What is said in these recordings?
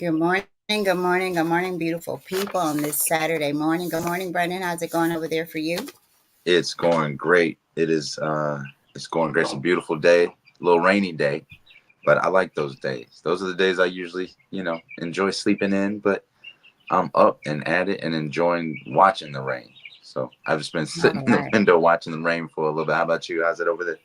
Good morning, good morning, good morning, beautiful people on this Saturday morning. Good morning, Brandon. How's it going over there for you? It's going great. It's going great. It's a beautiful day, a little rainy day, but I like those days. Those are the days I usually, enjoy sleeping in, but I'm up and at it and enjoying watching the rain. So I've just been sitting All in the right. window watching the rain for a little bit. How about you? How's it over there?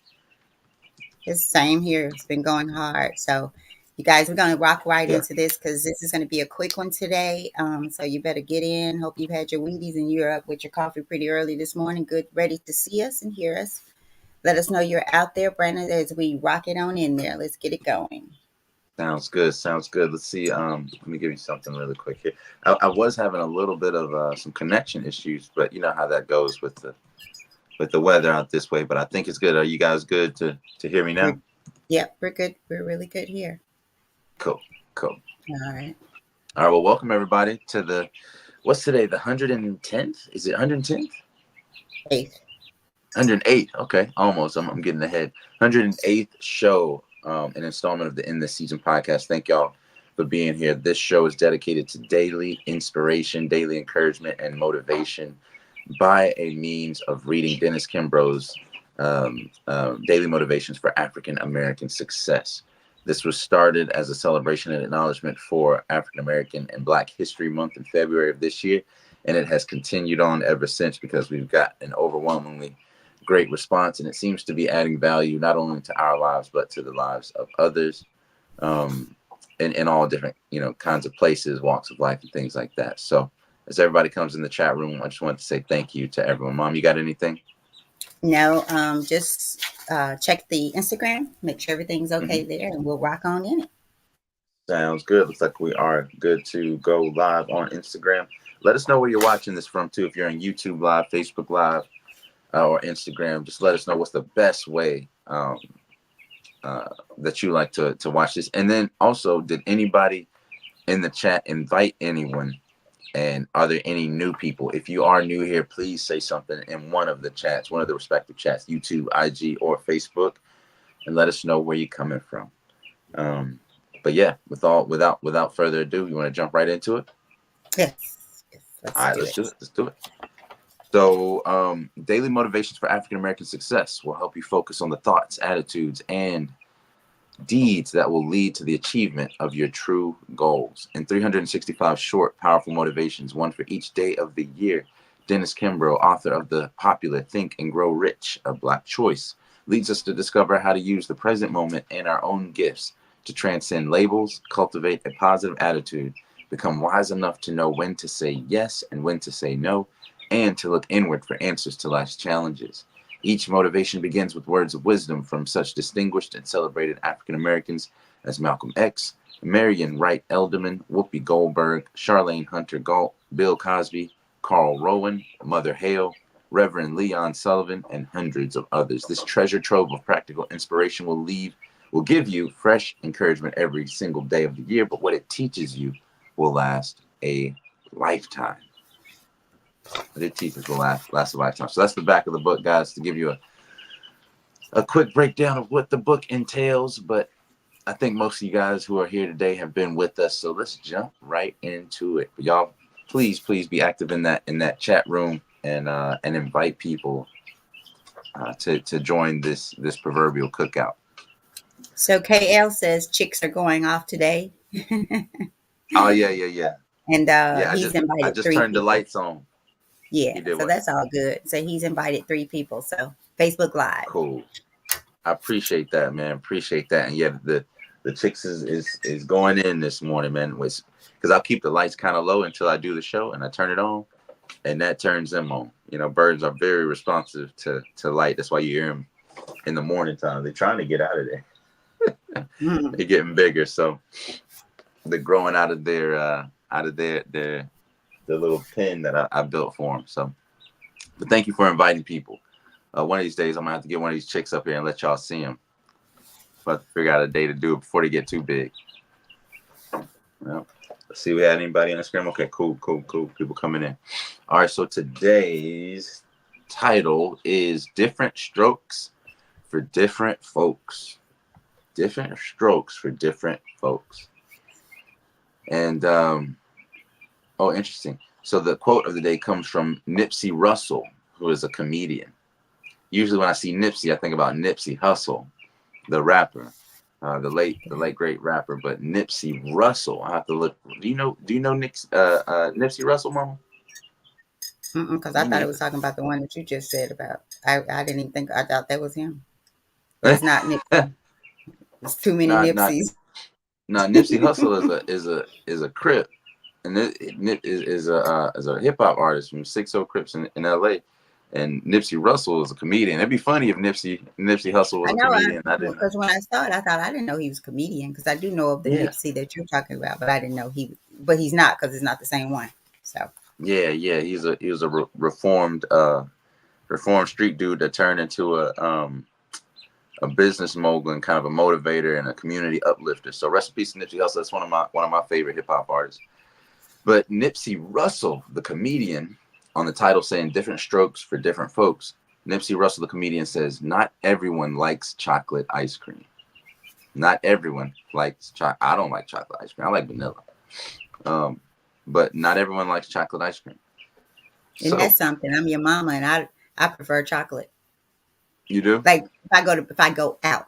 It's the same here. It's been going hard. So, you guys, we're going to rock right Yeah. into this because this is going to be a quick one today. So, you better get in. Hope you've had your Wheaties and you're up with your coffee pretty early this morning. Good, ready to see us and hear us. Let us know you're out there, Brandon, as we rock it on in there. Let's get it going. Sounds good. Sounds good. Let's see. Let me give you something really quick here. I was having a little bit of some connection issues, but you know how that goes with the weather out this way. But I think it's good. Are you guys good to hear me now? We're, yep, we're good. We're really good here. Cool. Cool. All right. All right. Well, welcome everybody to what's today? The 110th? Is it 110th? Faith. 108th. Okay. Almost. I'm getting ahead. 108th show, an installment of the In This Season podcast. Thank y'all for being here. This show is dedicated to daily inspiration, daily encouragement, and motivation by a means of reading Dennis Kimbro's Daily Motivations for African American Success. This was started as a celebration and acknowledgement for African American and Black History Month in February of this year, and it has continued on ever since because we've got an overwhelmingly great response, and it seems to be adding value not only to our lives but to the lives of others, in all different kinds of places, walks of life, and things like that. So as everybody comes in the chat room, I just wanted to say thank you to everyone. Mom, you got anything? No, just check the Instagram, make sure everything's Mm-hmm. okay there, and we'll rock on in it. Sounds good. Looks like we are good to go live on Instagram. Let us know where you're watching this from too. If you're on YouTube Live, Facebook Live, or Instagram, just let us know what's the best way that you like to watch this. And then also, did anybody in the chat invite anyone? And are there any new people? If you are new here, please say something in one of the chats, one of the respective chats, YouTube, IG, or Facebook, and let us know where you're coming from. But yeah, without further ado, you want to jump right into it? Yes, yes, All let's right, do let's it. do it. Let's do it. So, daily motivations for African American success will help you focus on the thoughts, attitudes, and deeds that will lead to the achievement of your true goals. In 365 short, powerful motivations, one for each day of the year, Dennis Kimbro, author of the popular Think and Grow Rich, A Black Choice, leads us to discover how to use the present moment and our own gifts to transcend labels, cultivate a positive attitude, become wise enough to know when to say yes and when to say no, and to look inward for answers to life's challenges. Each motivation begins with words of wisdom from such distinguished and celebrated African Americans as Malcolm X, Marion Wright Elderman, Whoopi Goldberg, Charlene Hunter Galt, Bill Cosby, Carl Rowan, Mother Hale, Reverend Leon Sullivan, and hundreds of others. This treasure trove of practical inspiration will give you fresh encouragement every single day of the year, but what it teaches you will last a lifetime. What it teaches will last a lifetime. So that's the back of the book, guys, to give you a quick breakdown of what the book entails. But I think most of you guys who are here today have been with us, so let's jump right into it. But y'all, please be active in that chat room and invite people to join this proverbial cookout. So KL says chicks are going off today, Oh yeah. and Yeah, he's I invited just three turned the people. lights on. Yeah, You did so what? that's all good. So he's invited three people. So Facebook Live. Cool. I appreciate that, man. Appreciate that. And yeah, the chicks is going in this morning, man. Because I'll keep the lights kind of low until I do the show and I turn it on, and that turns them on. Birds are very responsive to light. That's why you hear them in the morning time. They're trying to get out of there. Mm. They're getting bigger, so they're growing out of their the little pen that I built for them. So, but thank you for inviting people. One of these days, I'm gonna have to get one of these chicks up here and let y'all see them. But to figure out a day to do it before they get too big. Well, let's see. We had anybody on Instagram? Okay, cool. People coming in. All right. So today's title is "Different Strokes for Different Folks." Different strokes for different folks. And oh, interesting. So the quote of the day comes from Nipsey Russell, who is a comedian. Usually when I see Nipsey, I think about Nipsey Hussle, the rapper, the late great rapper. But Nipsey Russell, I have to look. Do you know Nipsey Russell, Mama? Because I Me thought it was neither. talking about the one that you just said about. I didn't even think. I thought that was him, but it's not Nipsey. There's too many not not Nipseys. not Nipsey Hussle is a Crip, and is a hip hop artist from 60 Crips in L.A. And Nipsey Russell is a comedian. It'd be funny if Nipsey Hussle was I a know. comedian. I didn't know. Because when I saw it, I thought I didn't know he was a comedian. Because I do know of the Yeah, Nipsey that you're talking about, but I didn't know he. But he's not because it's not the same one. So yeah. He was a reformed street dude that turned into a business mogul and kind of a motivator and a community uplifter. So rest in peace, Nipsey Hussle. That's one of my favorite hip hop artists. But Nipsey Russell, the comedian, on the title saying different strokes for different folks. Nipsey Russell, the comedian, says, not everyone likes chocolate ice cream. Not everyone likes chocolate. I don't like chocolate ice cream. I like vanilla. But not everyone likes chocolate ice cream. and So that's something. I'm your mama, and I prefer chocolate. you do? Like if I go out,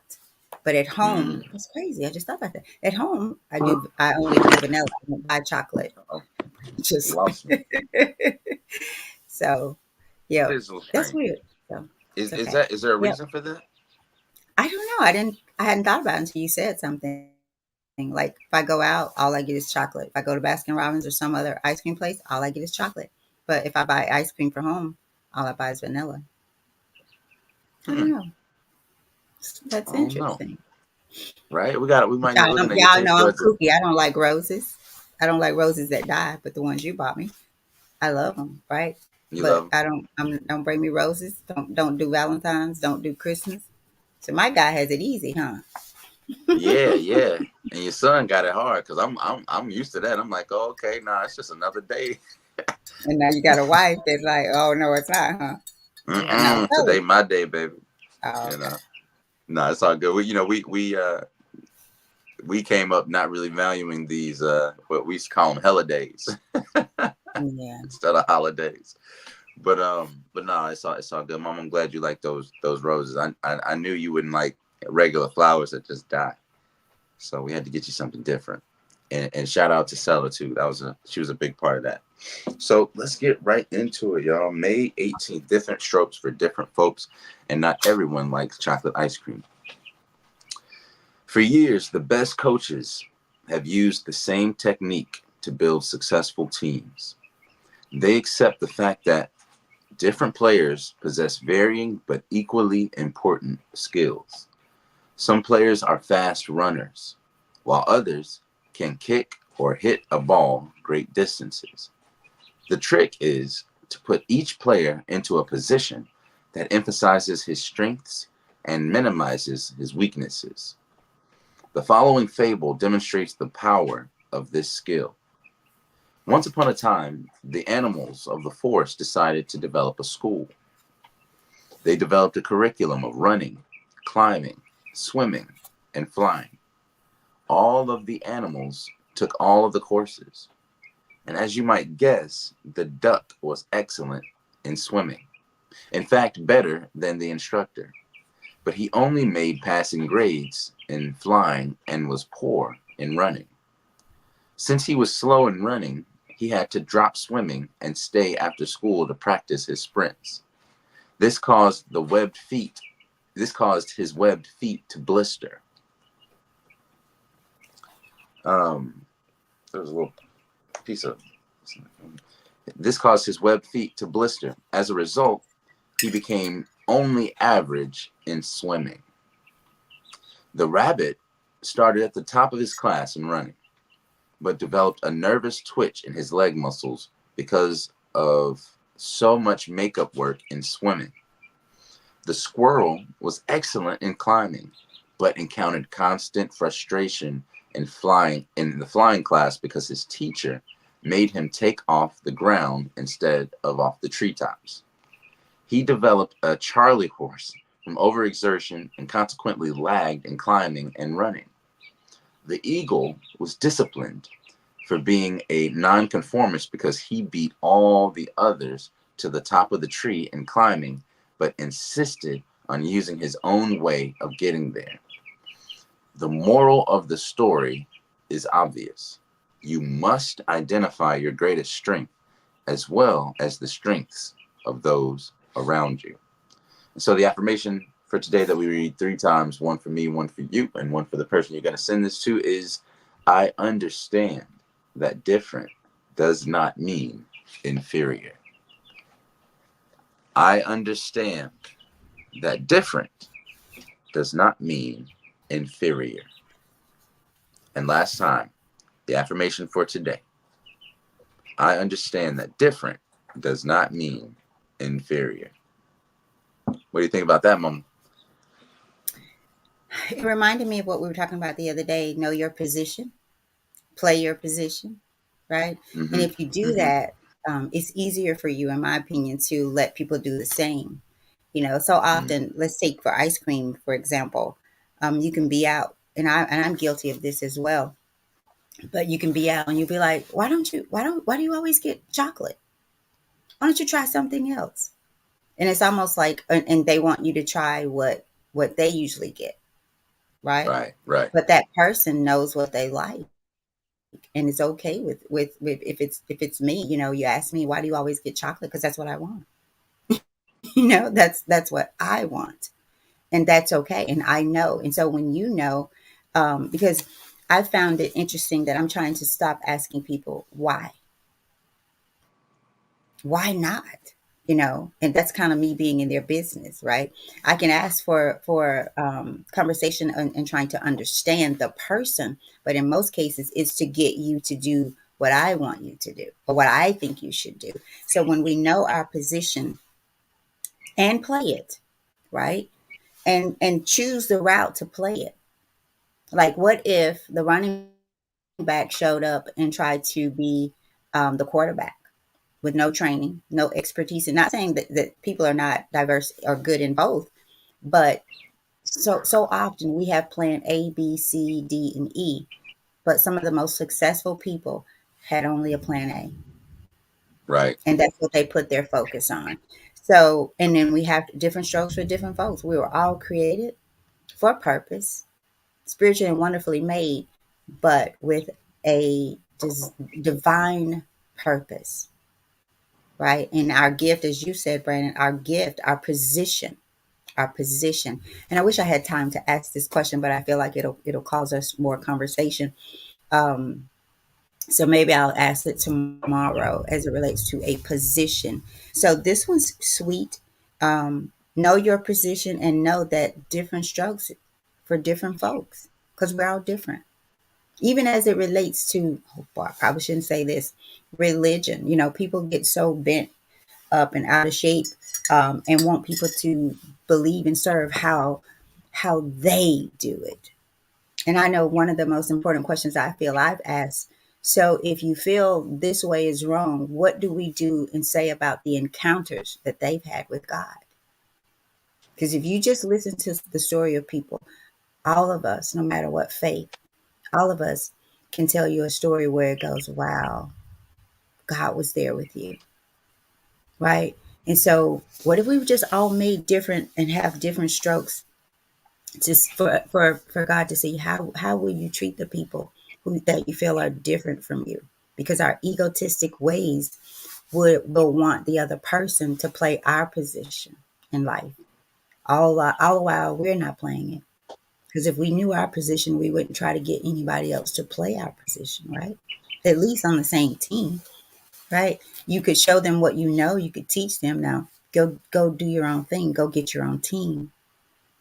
but at home, Mm. it's crazy. I just thought about that. At home, I only do vanilla. I don't buy chocolate. Oh, you Just lost me. so, That yeah, is a little that's strange. weird. So Is it's is okay. that is there a Yep. reason for that? I don't know. I hadn't thought about it until you said something. Like if I go out, all I get is chocolate. If I go to Baskin Robbins or some other ice cream place, all I get is chocolate. But if I buy ice cream for home, all I buy is vanilla. I Hmm. don't know. I That's don't know. interesting. Right? We might Y'all, we're gonna get y'all taste know I'm buds. kooky. I don't like roses. I don't like roses that die, but the ones you bought me, I love them, right? You love But 'em? don't bring me roses. Don't do Valentine's. Don't do Christmas. So my guy has it easy, huh? Yeah. And your son got it hard because I'm used to that. I'm like, oh, okay, nah, it's just another day. And now you got a wife that's like, oh no, it's not, huh? Yeah, now tell Today her. my day, baby. Oh, You okay. know, no, it's all good. We came up not really valuing these what we used to call them holidays Yeah. instead of holidays. But no, it's all good. Mom, I'm glad you like those roses. I knew you wouldn't like regular flowers that just die. So we had to get you something different. And shout out to Stella too. She was a big part of that. So let's get right into it, y'all. May 18th, different strokes for different folks, and not everyone likes chocolate ice cream. For years, the best coaches have used the same technique to build successful teams. They accept the fact that different players possess varying but equally important skills. Some players are fast runners, while others can kick or hit a ball great distances. The trick is to put each player into a position that emphasizes his strengths and minimizes his weaknesses. The following fable demonstrates the power of this skill. Once upon a time, the animals of the forest decided to develop a school. They developed a curriculum of running, climbing, swimming, and flying. All of the animals took all of the courses. And as you might guess, the duck was excellent in swimming. In fact, better than the instructor. But he only made passing grades in flying and was poor in running. Since he was slow in running, he had to drop swimming and stay after school to practice his sprints. This caused the webbed feet. This caused his webbed feet to blister. There was a little piece of. This caused his webbed feet to blister. As a result, he became only average in swimming. The rabbit started at the top of his class in running, but developed a nervous twitch in his leg muscles because of so much makeup work in swimming. The squirrel was excellent in climbing, but encountered constant frustration in the flying class because his teacher made him take off the ground instead of off the treetops. He developed a Charlie horse from overexertion and consequently lagged in climbing and running. The eagle was disciplined. for being a nonconformist because he beat all the others to the top of the tree and climbing, but insisted on using his own way of getting there. The moral of the story is obvious. You must identify your greatest strength as well as the strengths of those around you. And so the affirmation for today that we read 3 times, one for me, one for you, and one for the person you're going to send this to, is I understand that different does not mean inferior. I understand that different does not mean inferior. And last time, the affirmation for today. I understand that different does not mean inferior. What do you think about that, Mom? It reminded me of what we were talking about the other day. Know your position, play your position, right? And Mm-hmm. if you do Mm-hmm. that, it's easier for you, in my opinion, to let people do the same. So Mm-hmm. often, let's take for ice cream, for example. You can be out, and I'm guilty of this as well. But you can be out and you'll be like, why do you always get chocolate? Why don't you try something else? And it's almost like, and they want you to try what they usually get, right? Right, right. But that person knows what they like, and it's okay with if it's me. You ask me, why do you always get chocolate? Because that's what I want. That's what I want, and that's okay. And I know. And so when because I found it interesting that I'm trying to stop asking people why not, and that's kind of me being in their business, right? I can ask for conversation and trying to understand the person, but in most cases it's to get you to do what I want you to do or what I think you should do. So when we know our position and play it, right, and choose the route to play it. Like, what if the running back showed up and tried to be the quarterback with no training, no expertise? And not saying that people are not diverse or good in both, but so often we have plan A, B, C, D, and E, but some of the most successful people had only a plan A, Right. and that's what they put their focus on. So, and then we have different strokes for different folks. We were all created for a purpose, spiritually and wonderfully made, but with a divine purpose, right? And our gift, as you said, Brandon, our gift, our position. And I wish I had time to ask this question, but I feel like it'll cause us more conversation. Um, so maybe I'll ask it tomorrow as it relates to a position. So this one's sweet. Know your position and know that different strokes for different folks, because we're all different. Even as it relates to, oh boy, I probably shouldn't say this, religion. People get so bent up and out of shape, and want people to believe and serve how they do it. And I know one of the most important questions I feel I've asked. So if you feel this way is wrong, what do we do and say about the encounters that they've had with God? Because if you just listen to the story of people, all of us, no matter what faith, all of us can tell you a story where it goes, wow, God was there with you, right? And so, what if we just all made different and have different strokes, just for God to see how will you treat the people that you feel are different from you? Because our egotistic ways will want the other person to play our position in life, all the while we're not playing it. Because if we knew our position, we wouldn't try to get anybody else to play our position, right? At least on the same team, right? You could show them what you know. You could teach them. Now, go do your own thing. Go get your own team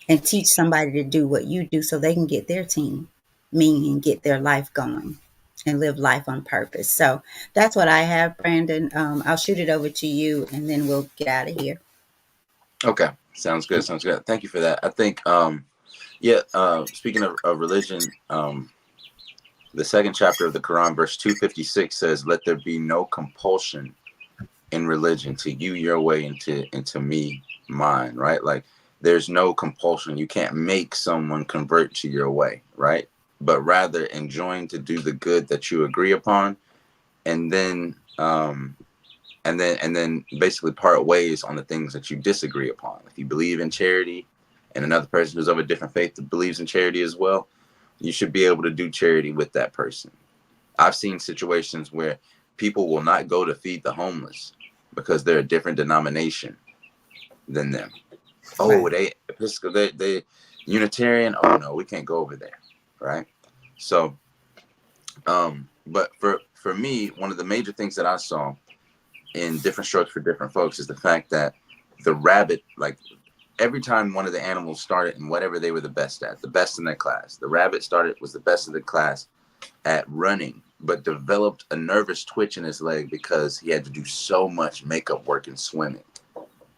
and teach somebody to do what you do so they can get their team, meaning get their life going and live life on purpose. So that's what I have, Brandon. I'll shoot it over to you and then we'll get out of here. Okay. Sounds good. Sounds good. Thank you for that. I think, speaking of religion, the second chapter of the Quran, verse 256 says, let there be no compulsion in religion, to you your way and to me mine, right? Like there's no compulsion. You can't make someone convert to your way, right? but rather enjoying to do the good that you agree upon, and then basically part ways on the things that you disagree upon. If you believe in charity and another person who's of a different faith that believes in charity as well, you should be able to do charity with that person. I've seen situations where people will not go to feed the homeless because they're a different denomination than them. Oh, Right. they Episcopal, they Unitarian. Oh no, we can't go over there, right? So, but for me, one of the major things that I saw in different strokes for different folks is the fact that the rabbit, like every time one of the animals started in whatever they were the best at, the best in their class, the rabbit started was the best of the class at running, but developed a nervous twitch in his leg because he had to do so much makeup work and swimming,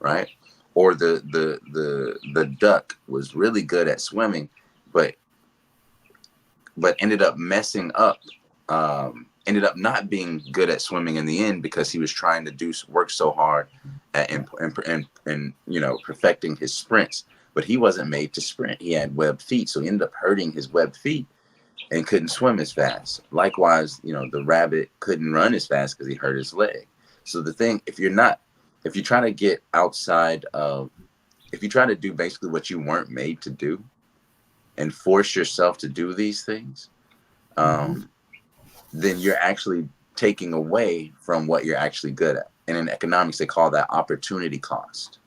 right? Or the duck was really good at swimming, but ended up messing up. Ended up not being good at swimming in the end because he was trying to do work so hard at and perfecting his sprints. But he wasn't made to sprint. He had webbed feet, so he ended up hurting his webbed feet and couldn't swim as fast. Likewise, the rabbit couldn't run as fast because he hurt his leg. So the thing, if you try to get outside of, if you try to do basically what you weren't made to do and force yourself to do these things, then you're actually taking away from what you're actually good at. And in economics, they call that opportunity cost,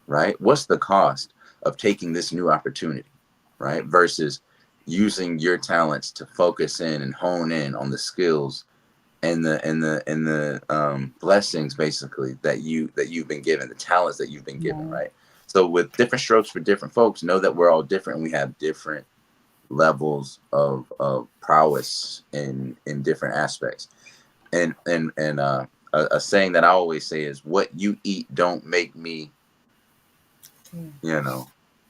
right? What's the cost of taking this new opportunity, right? Versus using your talents to focus in and hone in on the skills and the blessings basically that you've been given, the talents that you've been given, right? So with different strokes for different folks, know that we're all different. We have different levels of prowess in different aspects. And a saying that I always say is, what you eat don't make me,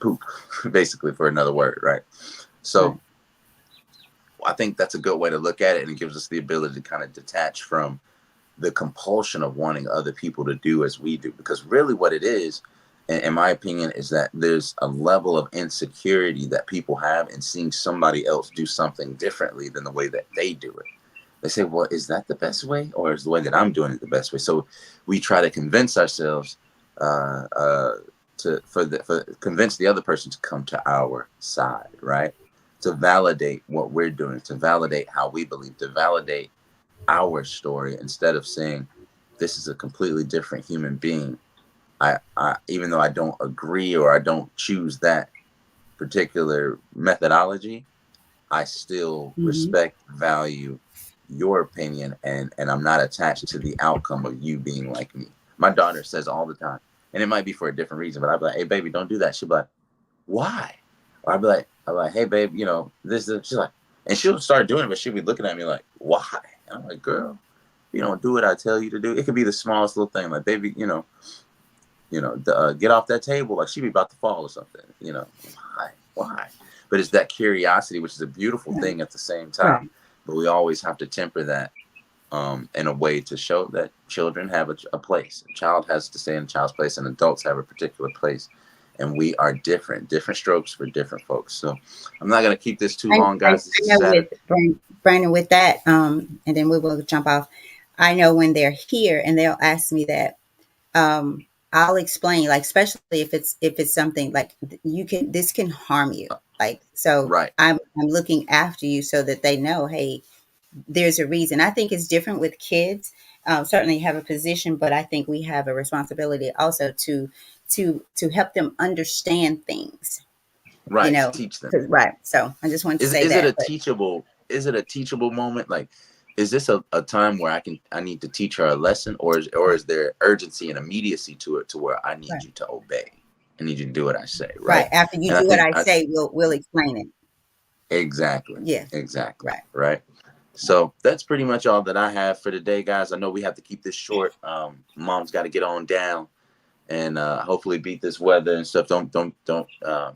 poop, basically, for another word, right? So I think that's a good way to look at it, and it gives us the ability to kind of detach from the compulsion of wanting other people to do as we do. Because really what it is, in my opinion, is that there's a level of insecurity that people have in seeing somebody else do something differently than the way that they do it. They say, well, is that the best way, or is the way that I'm doing it the best way? So we try to convince ourselves convince the other person to come to our side, right? To validate what we're doing, to validate how we believe, to validate our story, instead of saying, this is a completely different human being. I even though I don't agree or I don't choose that particular methodology, I still respect, value your opinion, and I'm not attached to the outcome of you being like me. My daughter says all the time, and it might be for a different reason, but I'd be like, hey baby, don't do that. She'll be like, why? Or I'd be like, hey babe, this is, she's like, and she'll start doing it, but she'll be looking at me like, why? And I'm like, girl, you don't do what I tell you to do. It could be the smallest little thing, like, baby, get off that table, like she be about to fall or something. Why? But it's that curiosity, which is a beautiful thing at the same time. But we always have to temper that in a way to show that children have a place. A child has to stay in a child's place, and adults have a particular place. And we are different strokes for different folks. So I'm not going to keep this too long, I guys. This is know with Saturday. Brandon, with that, and then we will jump off. I know when they're here and they'll ask me that, I'll explain, like, especially if it's something like this can harm you. Like, so Right. I'm looking after you so that they know, hey, there's a reason. I think it's different with kids. Certainly have a position, but I think we have a responsibility also to help them understand things. You Right. To know, teach them. right. So I just wanted to Is say is it that. a But teachable is it a teachable moment? Like, is this a time where I need to teach her a lesson, or is there urgency and immediacy to it, to where I need right, you to obey? I need you to do what I say, right. right? After you And I do what think I say, we'll explain it. exactly, Yeah. exactly, Right. right. So that's pretty much all that I have for today, guys. I know we have to keep this short. Mom's got to get on down and hopefully beat this weather and stuff. Don't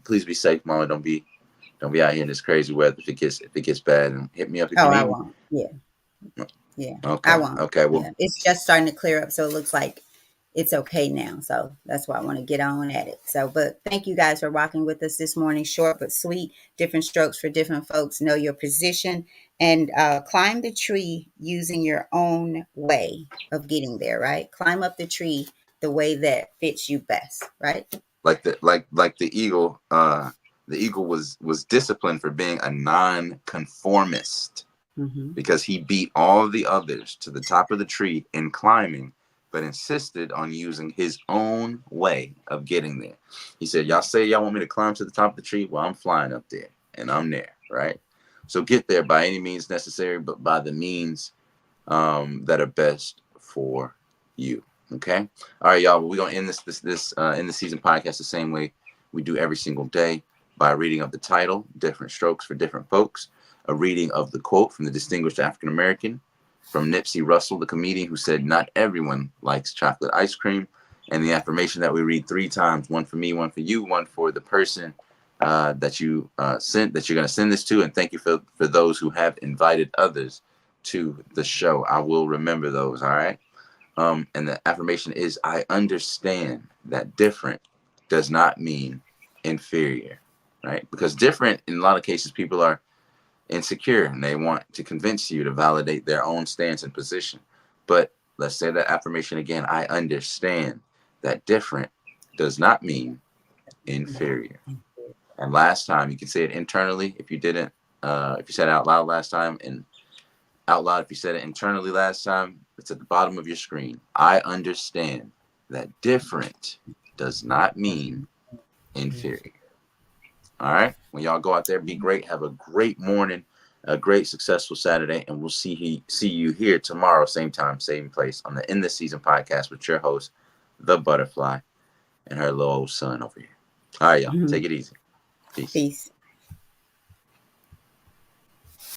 please be safe, Mama. Don't be out here in this crazy weather. If it gets bad, and hit me up if Oh, you I need me. won't. Yeah. Yeah. I Okay. won't. Okay. Well, Yeah. It's just starting to clear up, so it looks like it's okay now. So that's why I want to get on at it. So, but thank you guys for rocking with us this morning. Short but sweet, different strokes for different folks. Know your position and climb the tree using your own way of getting there, right? Climb up the tree the way that fits you best, right? The eagle was disciplined for being a non-conformist, Mm-hmm. because he beat all the others to the top of the tree in climbing, but insisted on using his own way of getting there. He said, y'all say y'all want me to climb to the top of the tree? Well, I'm flying up there and I'm there, right? So get there by any means necessary, but by the means that are best for you. Okay. All right, y'all. Well, we're gonna end this in the season podcast the same way we do every single day, by reading of the title, Different Strokes for Different Folks, a reading of the quote from the distinguished African American, from Nipsey Russell, the comedian, who said, "Not everyone likes chocolate ice cream," and the affirmation that we read 3 times: one for me, one for you, one for the person that you sent, that you're going to send this to, and thank you for those who have invited others to the show. I will remember those. All right. And the affirmation is, I understand that different does not mean inferior, right? Because different, in a lot of cases, people are insecure and they want to convince you to validate their own stance and position. But let's say that affirmation again. I understand that different does not mean inferior. And last time, you can say it internally if you didn't, if you said it out loud last time, and out loud if you said it internally last time. It's at the bottom of your screen. I understand that different does not mean inferior. All right. When y'all go out there, be great. Have a great morning, a great successful Saturday, and we'll see you here tomorrow, same time, same place, on the In This Season podcast with your host, the Butterfly, and her little old son over here. All right, y'all. Take it easy. Peace. Peace.